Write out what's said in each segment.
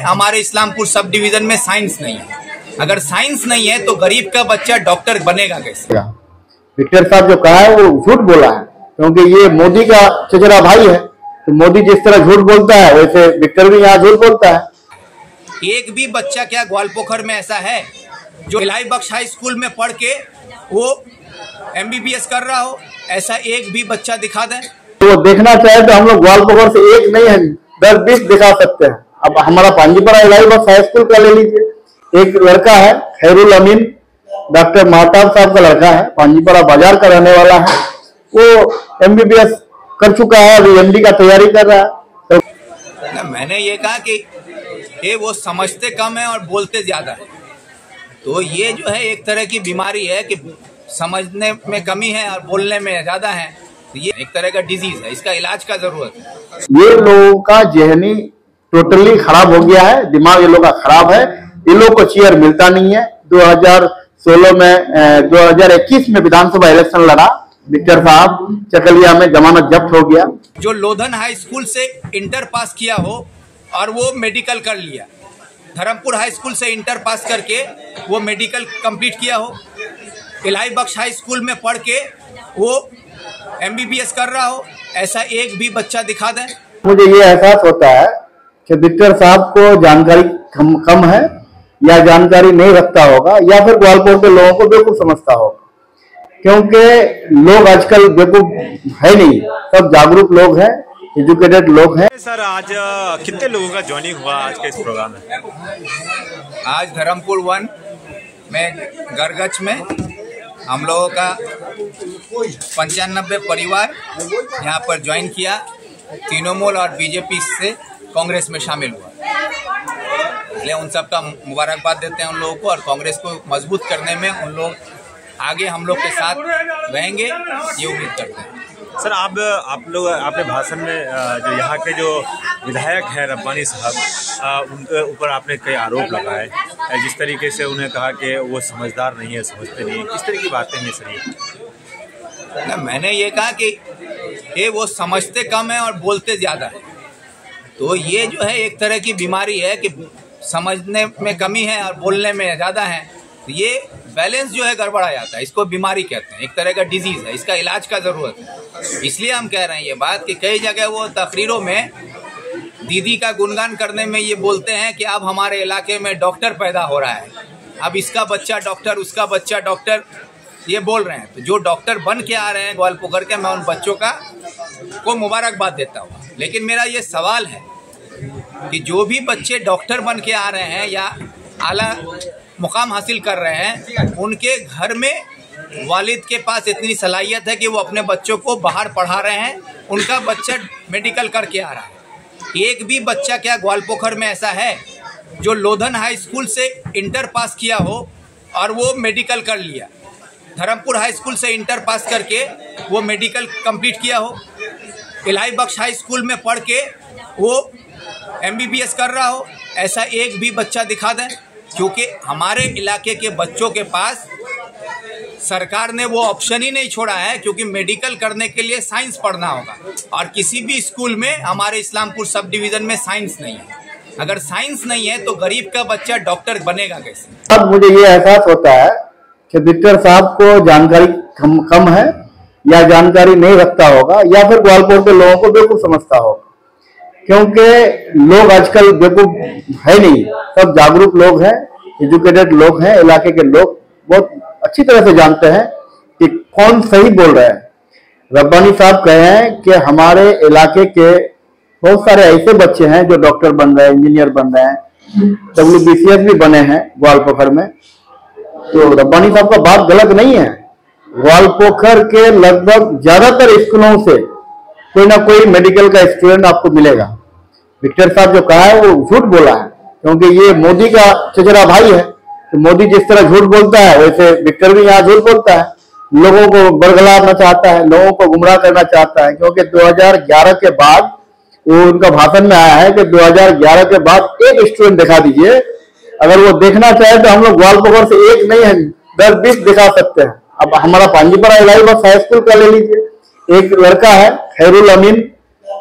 हमारे Islampur sub division में science नहीं है। अगर साइंस नहीं है तो गरीब का बच्चा डॉक्टर बनेगा कैसे? विक्टर साहब जो कहा है वो झूठ बोला है, क्योंकि ये मोदी का चचेरा भाई है। तो मोदी जिस तरह झूठ बोलता है वैसे विक्टर भी यहाँ झूठ बोलता है। एक भी बच्चा क्या ग्वालपोखर में ऐसा है जो इलाही बख्श हाई स्कूल में पढ़ के वो MBBS कर रहा हो? ऐसा एक भी बच्चा दिखा दे। तो वो देखना चाहे तो हम लोग ग्वालपोखर से एक नहीं है 10-20 दिखा सकते हैं। अब हमारा पांजीपरा इलाही बख्श हाई स्कूल का ले लीजिए। एक लड़का है खैरुल अमीन, डॉक्टर महताब साहब का लड़का है, पांजीपरा बाजार का रहने वाला है। वो MBBS कर चुका है, अभी MD का तैयारी कर रहा है। तो मैंने ये कहा कि ये वो समझते कम है और बोलते ज्यादा है। तो ये जो है एक तरह की बीमारी है कि समझने में कमी है और बोलने में ज्यादा है। तो ये एक तरह का डिजीज है, इसका इलाज का जरूरत है। ये लोगों का जहनी टोटली खराब हो गया है, दिमाग ये लोग का खराब है। ये लोग को चेयर मिलता नहीं है। 2016 में 2021 में विधानसभा इलेक्शन लड़ा विक्टर साहब, चकलिया में जमानत जब्त हो गया। जो लोधन हाई स्कूल से इंटर पास किया हो और वो मेडिकल कर लिया, धर्मपुर हाई स्कूल से इंटर पास करके वो मेडिकल कंप्लीट किया हो, इलाही बख्श हाई स्कूल में पढ़ के वो MBBS कर रहा हो, ऐसा एक भी बच्चा दिखा दे। मुझे ये एहसास होता है कि विक्टर साहब को जानकारी कम है, या जानकारी नहीं रखता होगा, या फिर ग्वालपोर के लोगों को बेवकूफ समझता होगा। क्योंकि लोग आजकल बेवकूफ है नहीं, सब जागरूक लोग हैं, एजुकेटेड लोग हैं। सर आज कितने लोगों का ज्वाइनिंग हुआ आज के इस प्रोग्राम में? आज धर्मपुर 1 में गरगच में हम लोगों का 95 परिवार यहाँ पर ज्वाइन किया। तृणमूल और BJP से कांग्रेस में शामिल हुआ। इसलिए उन सब का मुबारकबाद देते हैं उन लोगों को, और कांग्रेस को मजबूत करने में उन लोग आगे हम लोग के साथ रहेंगे, ये उम्मीद करते हैं। सर आप लोग आपने भाषण में जो यहाँ के जो विधायक हैं रब्बानी साहब, उनके ऊपर आपने कई आरोप लगाए, जिस तरीके से उन्हें कहा कि वो समझदार नहीं है, समझते नहीं है, किस तरह की बातें हैं सर ये? मैंने ये कहा कि ये वो समझते कम है और बोलते ज्यादा है। तो ये जो है एक तरह की बीमारी है कि समझने में कमी है और बोलने में ज्यादा है। तो ये बैलेंस जो है गड़बड़ा जाता है, इसको बीमारी कहते हैं, एक तरह का डिजीज है, इसका इलाज का जरूरत है। इसलिए हम कह रहे हैं ये बात कि कई जगह वो तकरीरों में दीदी का गुणगान करने में ये बोलते हैं कि अब हमारे इलाके में डॉक्टर पैदा हो रहा है, अब इसका बच्चा डॉक्टर, उसका बच्चा डॉक्टर, ये बोल रहे हैं। तो जो डॉक्टर बन के आ रहे हैं ग्वालपोखर के, मैं उन बच्चों को मुबारकबाद देता हूँ। लेकिन मेरा ये सवाल है कि जो भी बच्चे डॉक्टर बन के आ रहे हैं या आला मुकाम हासिल कर रहे हैं, उनके घर में वालिद के पास इतनी सलाहियत है कि वो अपने बच्चों को बाहर पढ़ा रहे हैं, उनका बच्चा मेडिकल करके आ रहा है। एक भी बच्चा क्या ग्वालपोखर में ऐसा है जो लोधन हाई स्कूल से इंटर पास किया हो और वो मेडिकल कर लिया, धर्मपुर हाई स्कूल से इंटर पास करके वो मेडिकल कंप्लीट किया हो, इलाही बख्श हाई स्कूल में पढ़ के वो MBBS कर रहा हो, ऐसा एक भी बच्चा दिखा दें। क्योंकि हमारे इलाके के बच्चों के पास सरकार ने वो ऑप्शन ही नहीं छोड़ा है, क्योंकि मेडिकल करने के लिए साइंस पढ़ना होगा, और किसी भी स्कूल में हमारे इस्लामपुर सब डिवीजन में साइंस नहीं है। अगर साइंस नहीं है तो गरीब का बच्चा डॉक्टर बनेगा कैसे? अब मुझे ये एहसास होता है कि विक्टर साहब को जानकारी कम है, या जानकारी नहीं रखता होगा, या फिर ग्वालपोर के लोगों को बेवकूफ समझता होगा। क्योंकि लोग आजकल बेवकूफ है नहीं, सब जागरूक लोग हैं, एजुकेटेड लोग हैं। इलाके के लोग बहुत अच्छी तरह से जानते हैं कि कौन सही बोल रहा है। रब्बानी साहब कहे हैं कि हमारे इलाके के बहुत सारे ऐसे बच्चे हैं जो डॉक्टर बन रहे हैं, इंजीनियर बन रहे हैं, WBCS भी बने हैं ग्वालपोखर में। तो रब्बानी साहब का बात गलत नहीं है। ग्वालपोखर के लगभग ज्यादातर स्कूलों से कोई ना कोई मेडिकल का स्टूडेंट आपको मिलेगा। विक्टर साहब जो कहा है वो झूठ बोला है, क्योंकि ये मोदी का चचेरा भाई है। तो मोदी जिस तरह झूठ बोलता है वैसे विक्टर भी यहाँ झूठ बोलता है, लोगों को बरगलाना चाहता है, लोगों को गुमराह करना चाहता है। क्योंकि 2011 के बाद वो उनका भाषण में आया है कि 2011 के बाद एक स्टूडेंट दिखा दीजिए। अगर वो देखना चाहे तो हम लोग ग्वालपोखर से एक नहीं है 10-20 दिखा सकते हैं। अब हमारा पांजीपरा इलाही बख्श हाई स्कूल का ले लीजिए। एक लड़का है खैरुल अमीन,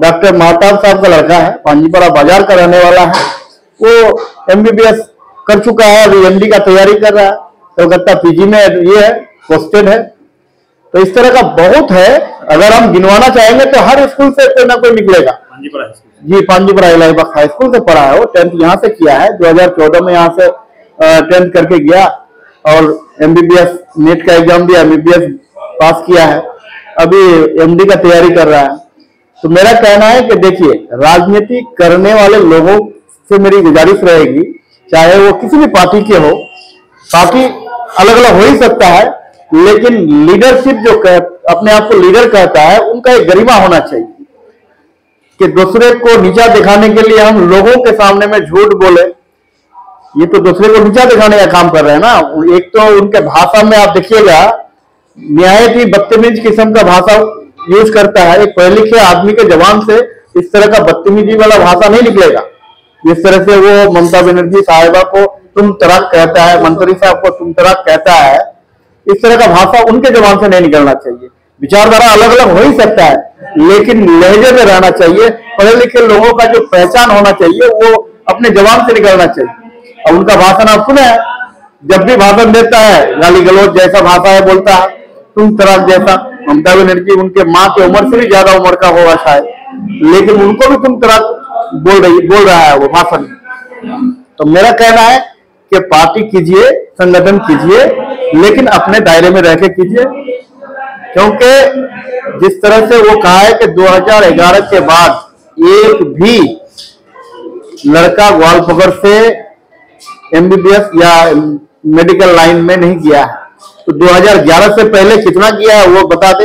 डॉक्टर महताब साहब का लड़का है, पांजीपरा बाजार का रहने वाला है। वो MBBS कर चुका है, अभी MD का तैयारी कर रहा है, कलकत्ता PG में ये है, पोस्टेड है। तो इस तरह का बहुत है, अगर हम गिनवाना चाहेंगे तो हर स्कूल से कोई ना कोई निकलेगा। जी, पांजीपुरा इलाहाबाद हाई स्कूल से पढ़ा है, वो 10th यहाँ से किया है, 2014 में यहाँ से 10th करके गया और MBBS नेट का एग्जाम दिया, MBBS पास किया है, अभी MD का तैयारी कर रहा है। तो मेरा कहना है कि देखिए, राजनीति करने वाले लोगों से मेरी गुजारिश रहेगी, चाहे वो किसी भी पार्टी के हो, पार्टी अलग अलग हो ही सकता है, लेकिन लीडरशिप जो अपने आप को लीडर कहता है, उनका एक गरिमा होना चाहिए कि दूसरे को नीचा दिखाने के लिए हम लोगों के सामने में झूठ बोले, ये तो दूसरे को नीचा दिखाने का काम कर रहे हैं ना। एक तो उनके भाषा में आप देखिएगा, निहायत ही बदतमीज किस्म का भाषा यूज करता है। एक पढ़े लिखे आदमी के जबान से इस तरह का बदतमीजी वाला भाषा नहीं निकलेगा। जिस तरह से वो ममता बनर्जी साहिबा को तुम तराक कहता है, मंत्री साहब को तुम तराक कहता है, इस तरह का भाषा उनके जबान से नहीं निकलना चाहिए। विचारधारा अलग अलग हो ही सकता है, लेकिन लहजे में रहना चाहिए। पढ़े लिखे लोगों का जो पहचान होना चाहिए वो अपने जबान से निकलना चाहिए। और उनका भाषण आप सुने, जब भी भाषण देता है गाली गलौज जैसा भाषा है बोलता है, तुम तराक जैसा। ममता बनर्जी उनके माँ की उम्र से भी ज्यादा उम्र का होगा शायद, लेकिन उनको भी तुम तराक बोल रहा है वो भाषण। तो मेरा कहना है कि पार्टी कीजिए, संगठन कीजिए, लेकिन अपने दायरे में रह के कीजिए, क्योंकि जिस तरह से वो कहा है कि 2011 के बाद एक भी लड़का ग्वालपकर से MBBS या मेडिकल लाइन में नहीं गया है। तो 2011 से पहले कितना किया है वो बता दे।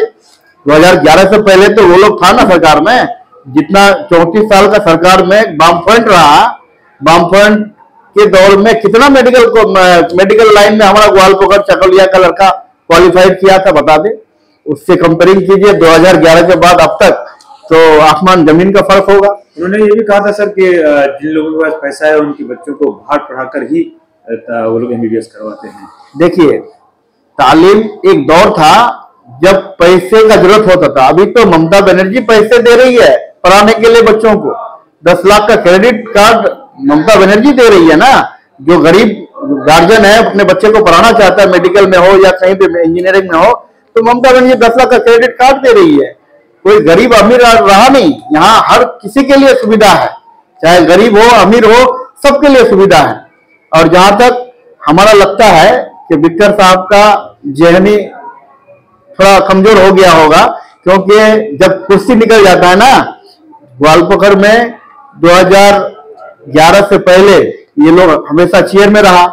2011 से पहले तो वो लोग था ना सरकार में, जितना 34 साल का सरकार में वामफ्रंट रहा, वामफ्रंट के दौर में कितना मेडिकल लाइन में हमारा ग्वालपकर चकलिया का लड़का क्वालिफाइड किया था, बता दे। उससे कंपेयरिंग कीजिए 2011 के बाद अब तक, तो आसमान जमीन का फर्क होगा। उन्होंने ये भी कहा था सर कि जिन लोगों के पास पैसा है उनके बच्चों को बाहर पढ़ाकर ही वो लोग MBBS करवाते हैं। देखिए, तालीम एक दौर था जब पैसे का जरूरत होता था। अभी तो ममता बनर्जी पैसे दे रही है पढ़ाने के लिए बच्चों को। 10 लाख का क्रेडिट कार्ड ममता बनर्जी दे रही है ना। जो गरीब गार्जियन है अपने बच्चे को पढ़ाना चाहता है, मेडिकल में हो या कहीं भी इंजीनियरिंग में हो, तो ममता बनर्जी 10 लाख का क्रेडिट कार्ड दे रही है। कोई गरीब अमीर रहा नहीं, यहाँ हर किसी के लिए सुविधा है, चाहे गरीब हो अमीर हो, सबके लिए सुविधा है। और जहां तक हमारा लगता है कि विक्टर साहब का जहनी थोड़ा कमजोर हो गया होगा, क्योंकि जब कुर्सी निकल जाता है ना, ग्वालपकर में 2011 से पहले ये लोग हमेशा चेयर में रहा,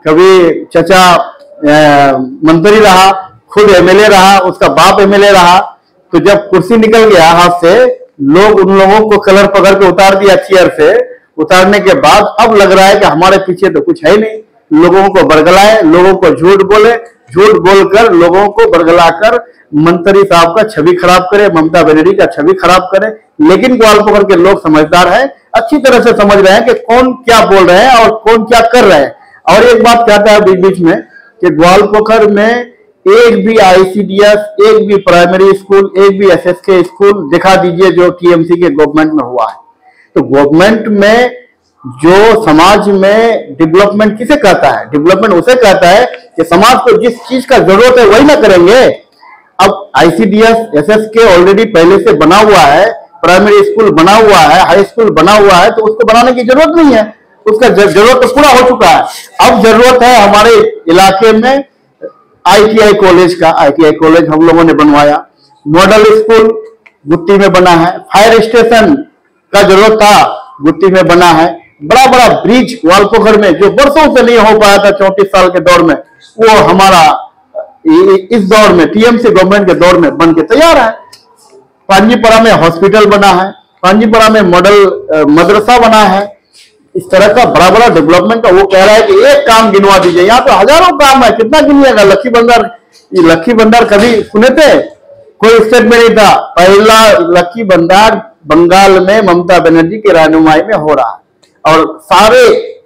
कभी चचा मंत्री रहा, खुद MLA रहा, उसका बाप MLA रहा। तो जब कुर्सी निकल गया हाथ से, लोग उन लोगों को कलर पकड़ के उतार दिया चेयर से। उतारने के बाद अब लग रहा है कि हमारे पीछे तो कुछ है नहीं, लोगों को बरगलाए, लोगों को झूठ बोले, झूठ बोलकर लोगों को बरगलाकर मंत्री साहब का छवि खराब करे, ममता बनर्जी का छवि खराब करे। लेकिन ग्वालपकर के लोग समझदार हैं, अच्छी तरह से समझ रहे हैं कि कौन क्या बोल रहे हैं और कौन क्या कर रहे हैं। और एक बात कहता है बीच बीच में कि ग्वालपकर में एक भी ICDS, एक भी प्राइमरी स्कूल, एक भी SSK स्कूल दिखा दीजिए जो TMC के गवर्नमेंट में हुआ है। तो गवर्नमेंट में जो समाज में डेवलपमेंट किसे कहता है? डेवलपमेंट उसे कहता है कि समाज को जिस चीज का जरूरत है वही ना करेंगे। अब ICDS, SSK ऑलरेडी पहले से बना हुआ है, प्राइमरी स्कूल बना हुआ है, हाई स्कूल बना हुआ है, तो उसको बनाने की जरूरत नहीं है, उसका जरूरत तो पूरा हो चुका है। अब जरूरत है हमारे इलाके में ITI कॉलेज का। ITI कॉलेज हम लोगों ने बनवाया, मॉडल स्कूल गुत्ती में बना है, फायर स्टेशन का जरूरत था, गुत्ती में बना है, बड़ा बड़ा ब्रिज ग्वालपकर में जो वर्षों से नहीं हो पाया था 34 साल के दौर में, वो हमारा इस दौर में TMC गवर्नमेंट के दौर में बन के तैयार है। पांजीपुरा में हॉस्पिटल बना है, पांजीपुरा में मॉडल मदरसा बना है। इस तरह का बड़ा बड़ा डेवलपमेंट का वो कह रहा है कि एक काम गिनवा दीजिए, यहाँ तो हजारों काम है, कितना गिनिएगा। लक्की भंडार कभी सुने थे? कोई स्टेट में नहीं था। पहला लक्की भंडार बंगाल में ममता बनर्जी की रहनुमाई में हो रहा है, और सारे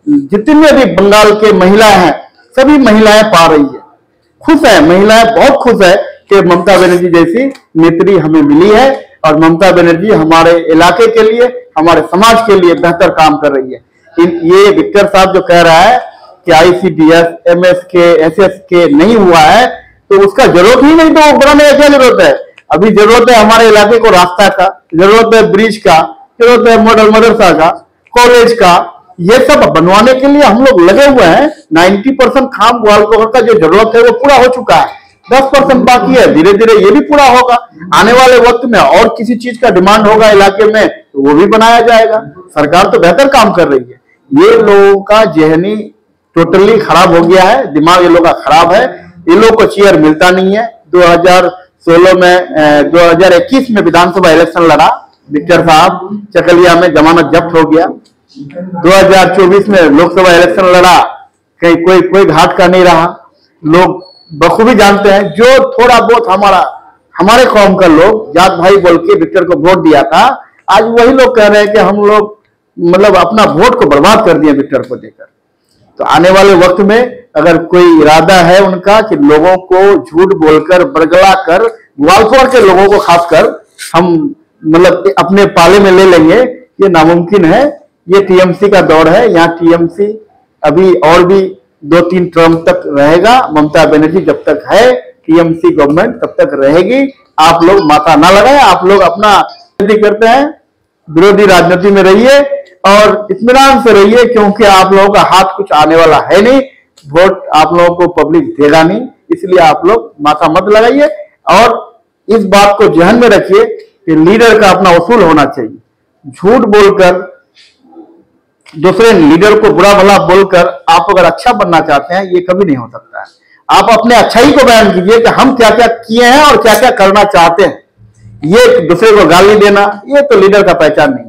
जितने भी बंगाल के महिलाएं हैं सभी महिलाएं पा रही है, खुश है, महिलाएं बहुत खुश है कि ममता बनर्जी जैसी नेत्री हमें मिली है, और ममता बनर्जी हमारे इलाके के लिए, हमारे समाज के लिए बेहतर काम कर रही है। ये विक्टर साहब जो कह रहा है कि ICDS, MSK, SSK नहीं हुआ है, तो उसका जरूरत ही नहीं, तो बनाने का क्या जरूरत है? अभी जरूरत है हमारे इलाके को रास्ता का, जरूरत है ब्रिज का, जरूरत है मॉडल मदरसा का, कॉलेज का, ये सब बनवाने के लिए हम लोग लगे हुए हैं। 90% काम ग्वालकोर का जो जरूरत है वो पूरा हो चुका है, 10% बाकी है, धीरे धीरे ये भी पूरा होगा। आने वाले वक्त में और किसी चीज का डिमांड होगा इलाके में तो वो भी बनाया जाएगा। सरकार तो बेहतर काम कर रही है। ये लोगों का जहनी टोटली खराब हो गया है, दिमाग ये लोगों का खराब है। ये लोगों को चेयर मिलता नहीं है। 2016 में 2021 में विधानसभा इलेक्शन लड़ा विक्टर साहब, चकलिया में जमानत जब्त हो गया। 2024 में लोकसभा इलेक्शन लड़ा, कहीं कोई घाट का नहीं रहा। लोग बखूबी जानते हैं, जो थोड़ा बहुत हमारे कौम का लोग जात भाई बोल के विक्टर को वोट दिया था, आज वही लोग कह रहे हैं कि हम लोग मतलब अपना वोट को बर्बाद कर दिया विक्टर को देकर। तो आने वाले वक्त में अगर कोई इरादा है उनका कि लोगों को झूठ बोलकर बरगला कर ग्वालकोर के लोगों को खासकर हम मतलब अपने पाले में ले लेंगे, ये नामुमकिन है। ये TMC का दौर है। यहाँ TMC अभी और भी 2-3 टर्म तक रहेगा। ममता बनर्जी जब तक है, TMC गवर्नमेंट तब तक रहेगी। आप लोग माथा ना लगाएं, आप लोग अपना राजनीति करते हैं, विरोधी राजनीति में रहिए और इत्मीनान से रहिए, क्योंकि आप लोगों का हाथ कुछ आने वाला है नहीं। वोट आप लोगों को पब्लिक देगा नहीं, इसलिए आप लोग माथा मत लगाइए। और इस बात को ध्यान में रखिए कि लीडर का अपना उसूल होना चाहिए। झूठ बोलकर दूसरे लीडर को बुरा भला बोलकर आप अगर अच्छा बनना चाहते हैं, ये कभी नहीं हो सकता है। आप अपने अच्छाई को बयान कीजिए कि हम क्या क्या किए हैं और क्या क्या करना चाहते हैं। ये दूसरे को गाली देना, ये तो लीडर का पहचान नहीं है।